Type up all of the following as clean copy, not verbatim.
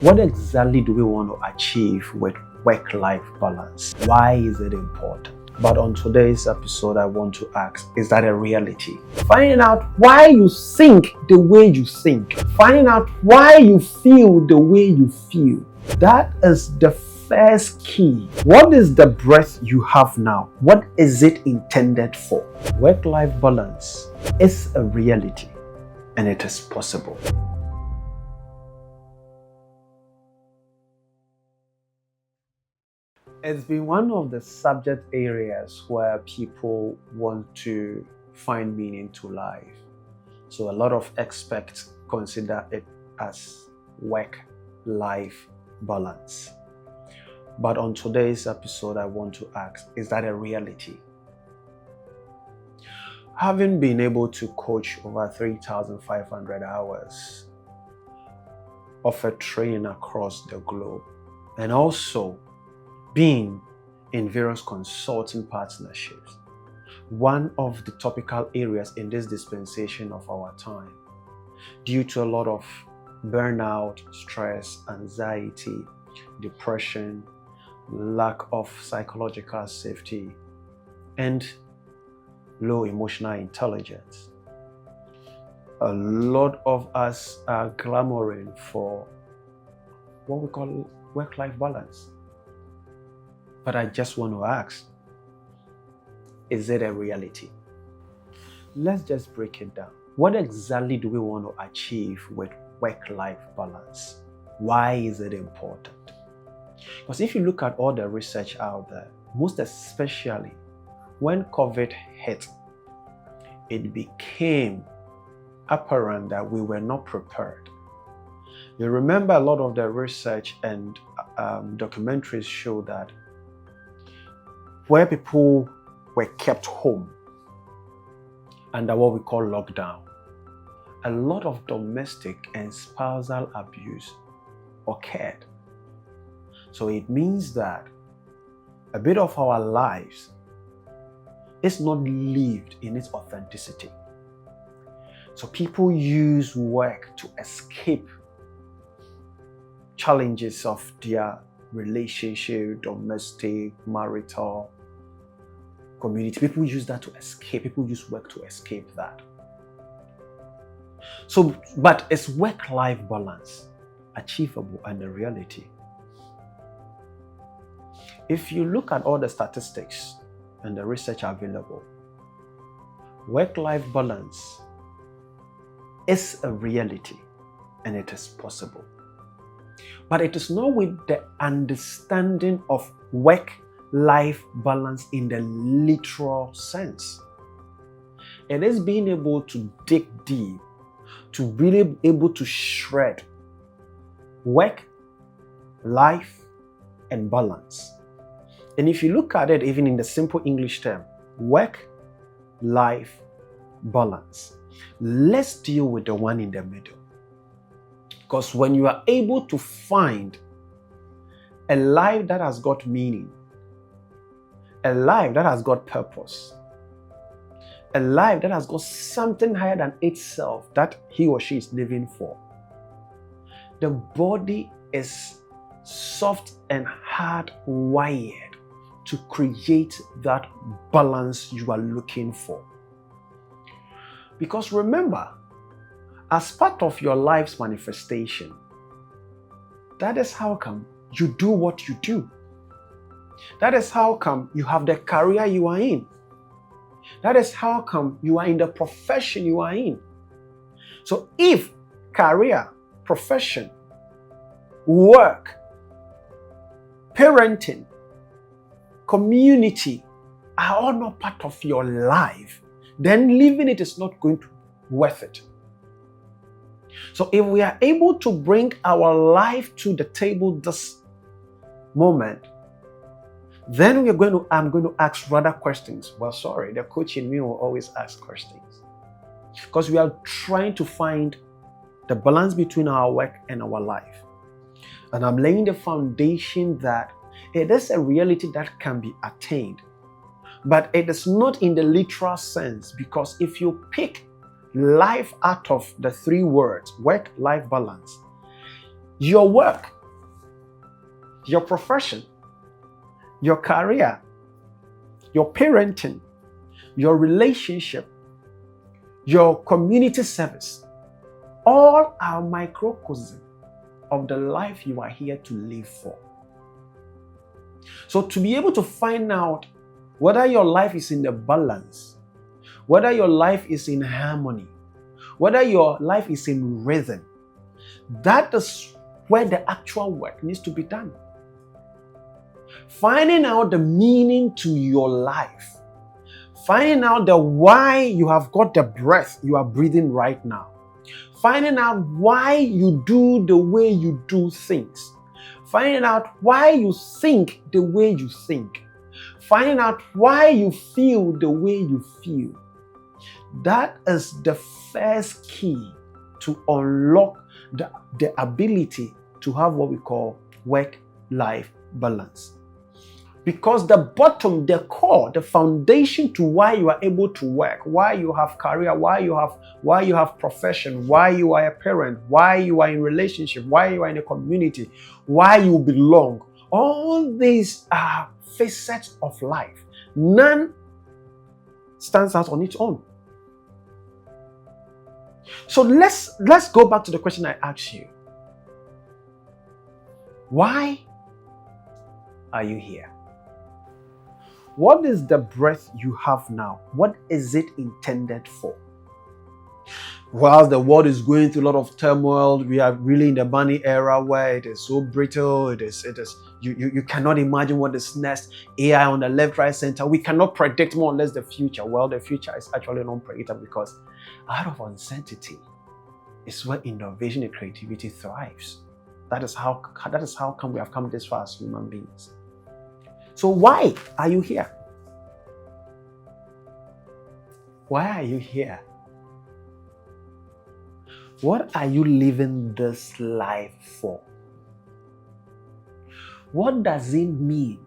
What exactly do we want to achieve with work-life balance? Why is it important? But on today's episode, I want to ask, is that a reality? Finding out why you think the way you think. Finding out why you feel the way you feel. That is the first key. What is the breath you have now? What is it intended for? Work-life balance is a reality and it is possible. It's been one of the subject areas where people want to find meaning to life. So a lot of experts consider it as work-life balance. But on today's episode, I want to ask, is that a reality? Having been able to coach over 3,500 hours of a training across the globe, and also being in various consulting partnerships, one of the topical areas in this dispensation of our time, due to a lot of burnout, stress, anxiety, depression, lack of psychological safety, and low emotional intelligence. A lot of us are clamoring for what we call work-life balance. But I just want to ask, is it a reality? Let's just break it down. What exactly do we want to achieve with work-life balance? Why is it important? Because if you look at all the research out there, most especially when COVID hit, it became apparent that we were not prepared. You remember a lot of the research and documentaries show that where people were kept home under what we call lockdown, a lot of domestic and spousal abuse occurred. So it means that a bit of our lives is not lived in its authenticity. So people use work to escape challenges of their relationship, domestic, marital, community. People use that to escape. People use work to escape that. So, but is work-life balance achievable and a reality? If you look at all the statistics and the research available, work-life balance is a reality and it is possible. But it is not with the understanding of work-life balance in the literal sense. It is being able to dig deep, to really be able to shred work, life, and balance. And if you look at it even in the simple English term, work, life, balance, let's deal with the one in the middle. Because when you are able to find a life that has got meaning, a life that has got purpose, a life that has got something higher than itself that he or she is living for, the body is soft and hardwired to create that balance you are looking for. Because remember, as part of your life's manifestation, that is how come you do what you do. That is how come you have the career you are in. That is how come you are in the profession you are in. So if career, profession, work, parenting, community are all not part of your life, then living it is not going to be worth it. So if we are able to bring our life to the table this moment, then I'm going to ask rather questions. Well, sorry, the coach in me will always ask questions. Because we are trying to find the balance between our work and our life. And I'm laying the foundation that it is a reality that can be attained. But it is not in the literal sense, because if you pick life out of the three words, work-life balance, your work, your profession, your career, your parenting, your relationship, your community service, all are microcosm of the life you are here to live for. So to be able to find out whether your life is in the balance, whether your life is in harmony, whether your life is in rhythm, that is where the actual work needs to be done. Finding out the meaning to your life, finding out the why you have got the breath you are breathing right now, finding out why you do the way you do things, finding out why you think the way you think, finding out why you feel the way you feel. That is the first key to unlock the ability to have what we call work-life balance. Because the bottom, the core, the foundation to why you are able to work, why you have career, why you have profession, why you are a parent, why you are in relationship, why you are in a community, why you belong. All these are facets of life. None stands out on its own. So let's go back to the question I asked you. Why are you here? What is the breath you have now? What is it intended for? While the world is going through a lot of turmoil, we are really in the money era where it is so brittle. You cannot imagine what is next. AI on the left, right, center. We cannot predict more or less the future. Well, the future is actually unpredictable because out of uncertainty is where innovation and creativity thrives. That is how come we have come this far as human beings. So why are you here? Why are you here? What are you living this life for? What does it mean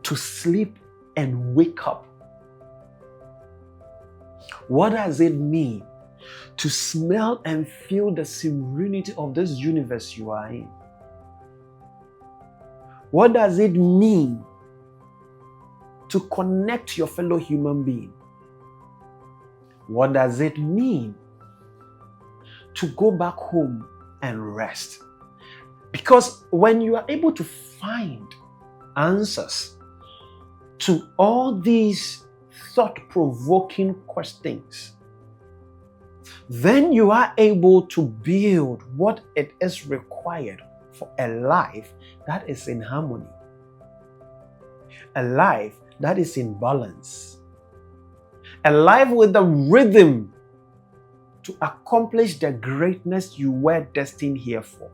to sleep and wake up? What does it mean to smell and feel the serenity of this universe you are in? What does it mean to connect to your fellow human being? What does it mean to go back home and rest? Because when you are able to find answers to all these thought-provoking questions, then you are able to build what it is required for a life that is in harmony, a life that is in balance, a life with the rhythm to accomplish the greatness you were destined here for.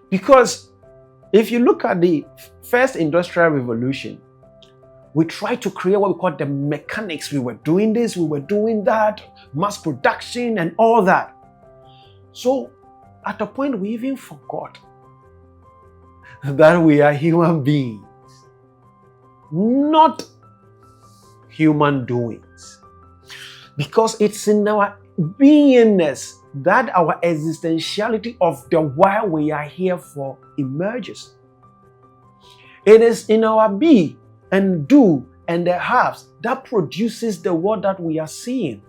Because if you look at the first industrial revolution, we tried to create what we call the mechanics. We were doing this, we were doing that, mass production and all that. So at a point, we even forgot that we are human beings, not human doings. Because it's in our beingness that our existentiality of the why we are here for emerges. It is in our be and do and the haves that produces the world that we are seeing.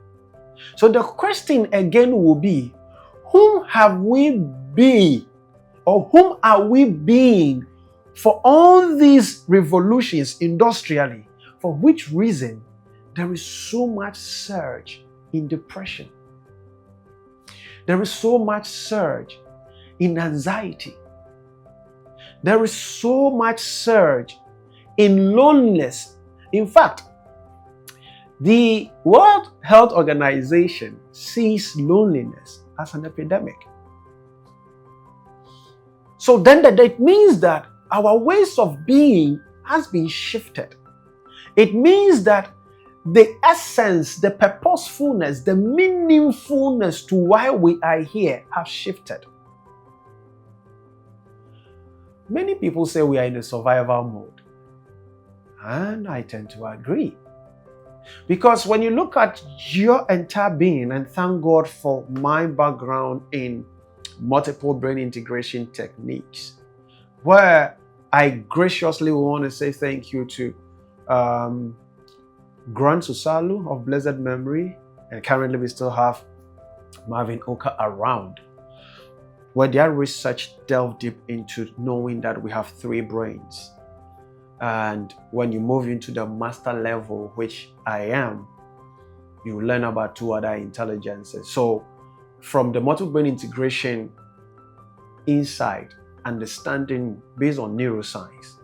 So the question again will be, whom have we been, or whom are we being for all these revolutions industrially? For which reason there is so much surge in depression? There is so much surge in anxiety. There is so much surge in loneliness. In fact, the World Health Organization sees loneliness as an epidemic. So then that means that our ways of being has been shifted. It means that the essence, the purposefulness, the meaningfulness to why we are here have shifted. Many people say we are in a survival mode. And I tend to agree. Because when you look at your entire being, and thank God for my background in multiple brain integration techniques, where I graciously want to say thank you to Grant Susalu of blessed memory, and currently we still have Marvin Oka around, where their research delved deep into knowing that we have 3 brains. And when you move into the master level, which I am, you learn about 2 other intelligences. So from the multiple brain integration insight, understanding based on neuroscience,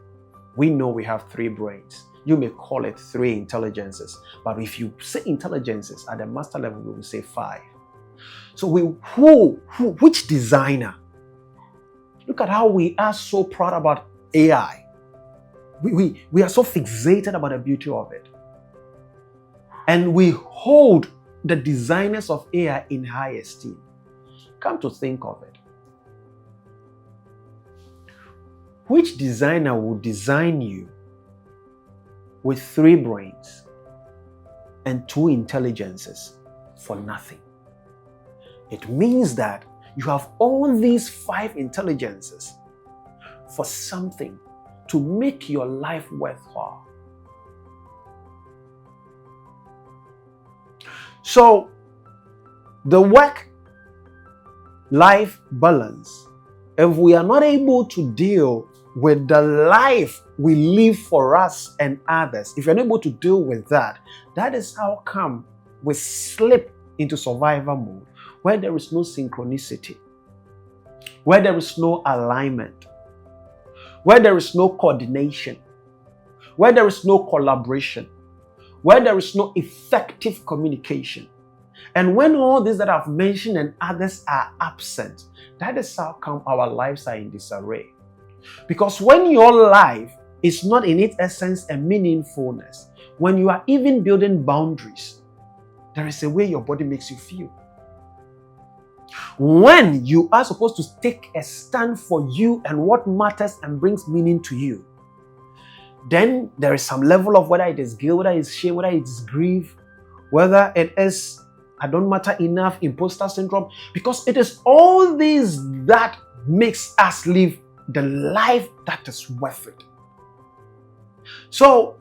we know we have 3 brains. You may call it 3 intelligences, but if you say intelligences at the master level, we will say 5. So which designer? Look at how we are so proud about AI. We are so fixated about the beauty of it. And we hold the designers of AI in high esteem. Come to think of it, which designer would design you with 3 brains and 2 intelligences for nothing? It means that you have all these 5 intelligences for something to make your life worthwhile. So, the work-life balance, if we are not able to deal with the life we live for us and others, if you're not able to deal with that, that is how come we slip into survival mode, where there is no synchronicity, where there is no alignment, where there is no coordination, where there is no collaboration, where there is no effective communication. And when all these that I've mentioned and others are absent, that is how come our lives are in disarray. Because when your life is not in its essence and meaningfulness, when you are even building boundaries, there is a way your body makes you feel. When you are supposed to take a stand for you and what matters and brings meaning to you, then there is some level of whether it is guilt, whether it's shame, whether it's grief, whether it is I don't matter enough, imposter syndrome, because it is all these that makes us live the life that is worth it. So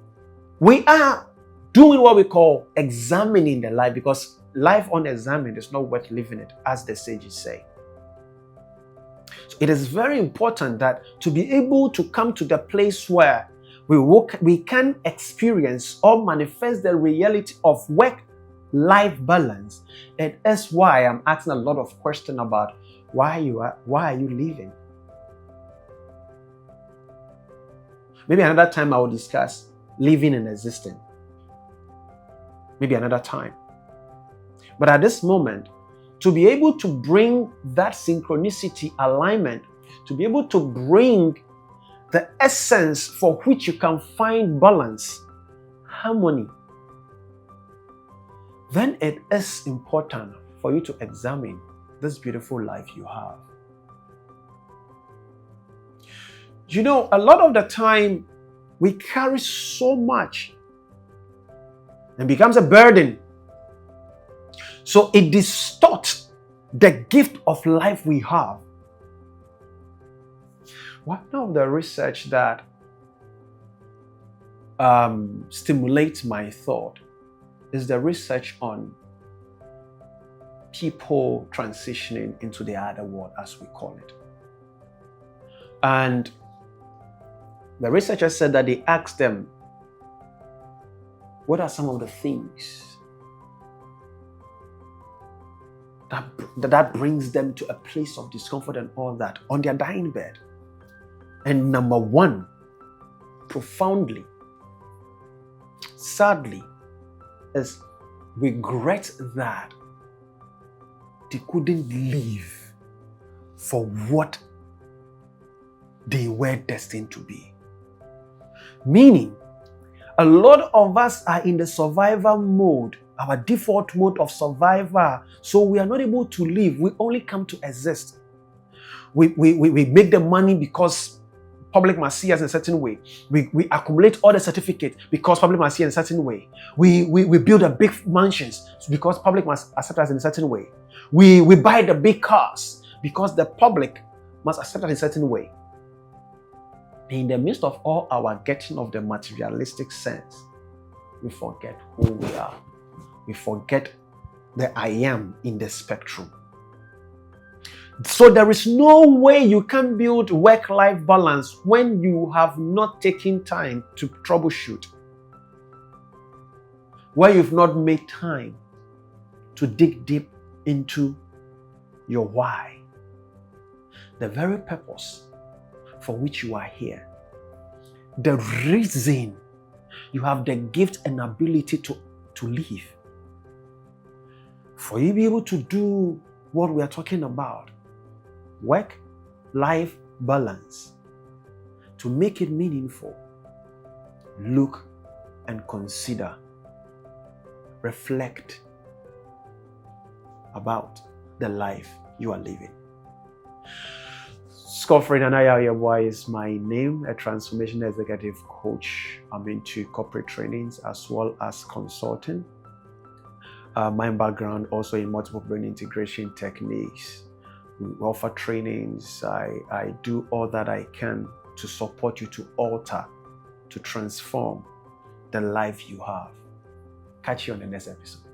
we are doing what we call examining the life, because life unexamined is not worth living it, as the sages say. So it is very important that to be able to come to the place where we can experience or manifest the reality of work-life balance. It is why I'm asking a lot of questions about why are you living? Maybe another time I will discuss living and existing. Maybe another time. But at this moment, to be able to bring that synchronicity, alignment, to be able to bring the essence for which you can find balance, harmony, then it is important for you to examine this beautiful life you have. You know, a lot of the time we carry so much and becomes a burden. So it distorts the gift of life we have. One of the research that stimulates my thought is the research on people transitioning into the other world, as we call it. And the researchers said that they asked them, what are some of the things that brings them to a place of discomfort and all that on their dying bed? And number one, profoundly, sadly, is regret that they couldn't live for what they were destined to be. Meaning, a lot of us are in the survival mode, our default mode of survivor, so we are not able to live. We only come to exist. We make the money because public must see us in a certain way. We accumulate all the certificates because public must see us in a certain way. We build a big mansions because public must accept us in a certain way. We buy the big cars because the public must accept that in a certain way. In the midst of all our getting of the materialistic sense, we forget who we are. We forget the I am in the spectrum. So there is no way you can build work-life balance when you have not taken time to troubleshoot, where you've not made time to dig deep into your why, the very purpose for which you are here, the reason you have the gift and ability to live. For you to be able to do what we are talking about, work-life balance, to make it meaningful, look and consider, reflect about the life you are living. Scofray Nanaya is my name, a transformation executive coach. I'm into corporate trainings as well as consulting. My background also in multiple brain integration techniques. We offer trainings. I do all that I can to support you to alter, to transform the life you have. Catch you on the next episode.